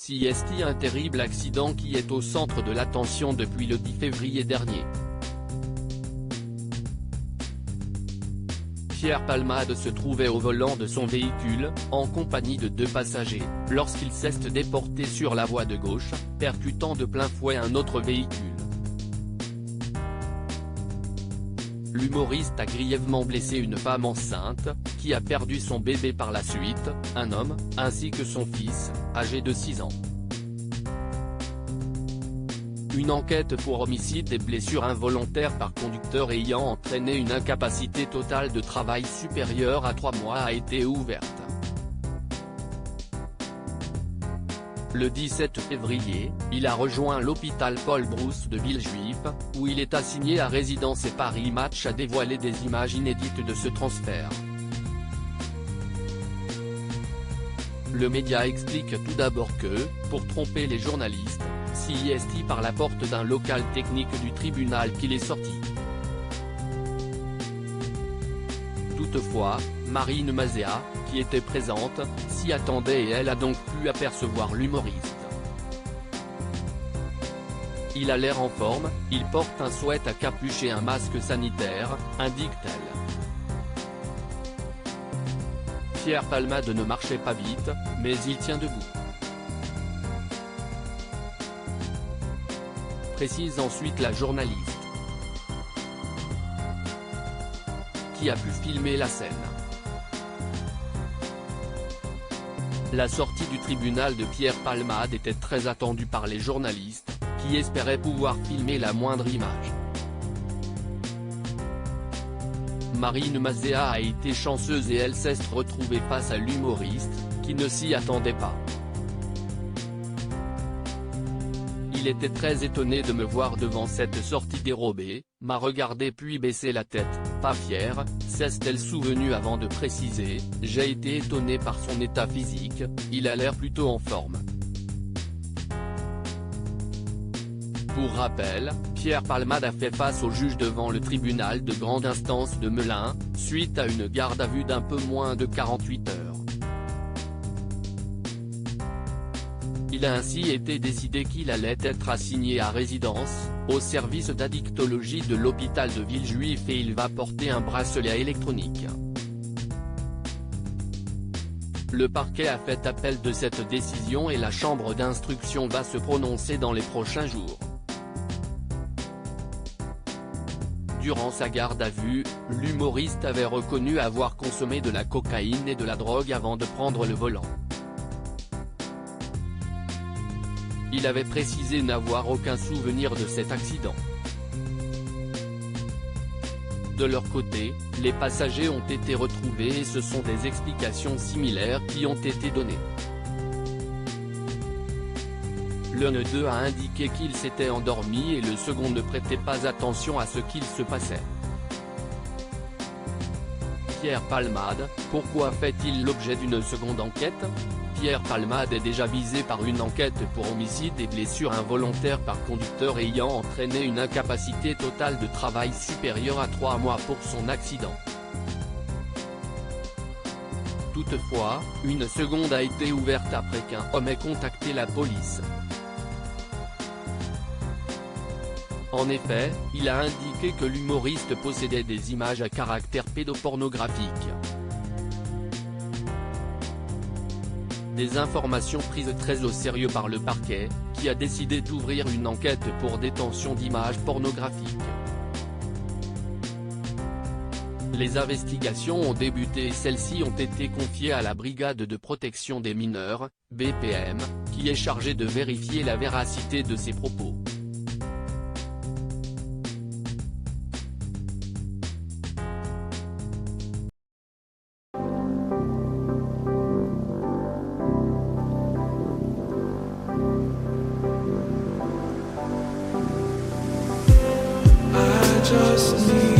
CST, un terrible accident qui est au centre de l'attention depuis le 10 février dernier. Pierre Palmade se trouvait au volant de son véhicule, en compagnie de 2 passagers, lorsqu'il s'est déporté sur la voie de gauche, percutant de plein fouet un autre véhicule. L'humoriste a grièvement blessé une femme enceinte, qui a perdu son bébé par la suite, un homme, ainsi que son fils, âgé de 6 ans. Une enquête pour homicide et blessure involontaire par conducteur ayant entraîné une incapacité totale de travail supérieure à 3 mois a été ouverte. Le 17 février, il a rejoint l'hôpital Paul Brousse de Villejuif, où il est assigné à résidence et Paris Match a dévoilé des images inédites de ce transfert. Le média explique tout d'abord que, pour tromper les journalistes, CST par la porte d'un local technique du tribunal qu'il est sorti. Toutefois, Marine Mazéa, qui était présente, s'y attendait et elle a donc pu apercevoir l'humoriste. Il a l'air en forme, il porte un sweat à capuche et un masque sanitaire, indique-t-elle. Pierre Palmade ne marchait pas vite, mais il tient debout. Précise ensuite la journaliste, qui a pu filmer la scène. La sortie du tribunal de Pierre Palmade était très attendue par les journalistes, qui espéraient pouvoir filmer la moindre image. Marine Mazéa a été chanceuse et elle s'est retrouvée face à l'humoriste, qui ne s'y attendait pas. Il était très étonné de me voir devant cette sortie dérobée, m'a regardé puis baissé la tête, pas fière, s'est-elle souvenue avant de préciser, j'ai été étonné par son état physique, il a l'air plutôt en forme. Pour rappel, Pierre Palmade a fait face au juge devant le tribunal de grande instance de Melun, suite à une garde à vue d'un peu moins de 48 heures. Il a ainsi été décidé qu'il allait être assigné à résidence, au service d'addictologie de l'hôpital de Villejuif et il va porter un bracelet électronique. Le parquet a fait appel de cette décision et la chambre d'instruction va se prononcer dans les prochains jours. Durant sa garde à vue, l'humoriste avait reconnu avoir consommé de la cocaïne et de la drogue avant de prendre le volant. Il avait précisé n'avoir aucun souvenir de cet accident. De leur côté, les passagers ont été retrouvés et ce sont des explications similaires qui ont été données. L'un d'eux a indiqué qu'il s'était endormi et le second ne prêtait pas attention à ce qu'il se passait. Pierre Palmade, pourquoi fait-il l'objet d'une seconde enquête ? Pierre Palmade est déjà visé par une enquête pour homicide et blessure involontaire par conducteur ayant entraîné une incapacité totale de travail supérieure à 3 mois pour son accident. Toutefois, une seconde a été ouverte après qu'un homme ait contacté la police. En effet, il a indiqué que l'humoriste possédait des images à caractère pédopornographique. Des informations prises très au sérieux par le parquet, qui a décidé d'ouvrir une enquête pour détention d'images pornographiques. Les investigations ont débuté et celles-ci ont été confiées à la Brigade de protection des mineurs, BPM, qui est chargée de vérifier la véracité de ces propos. Just need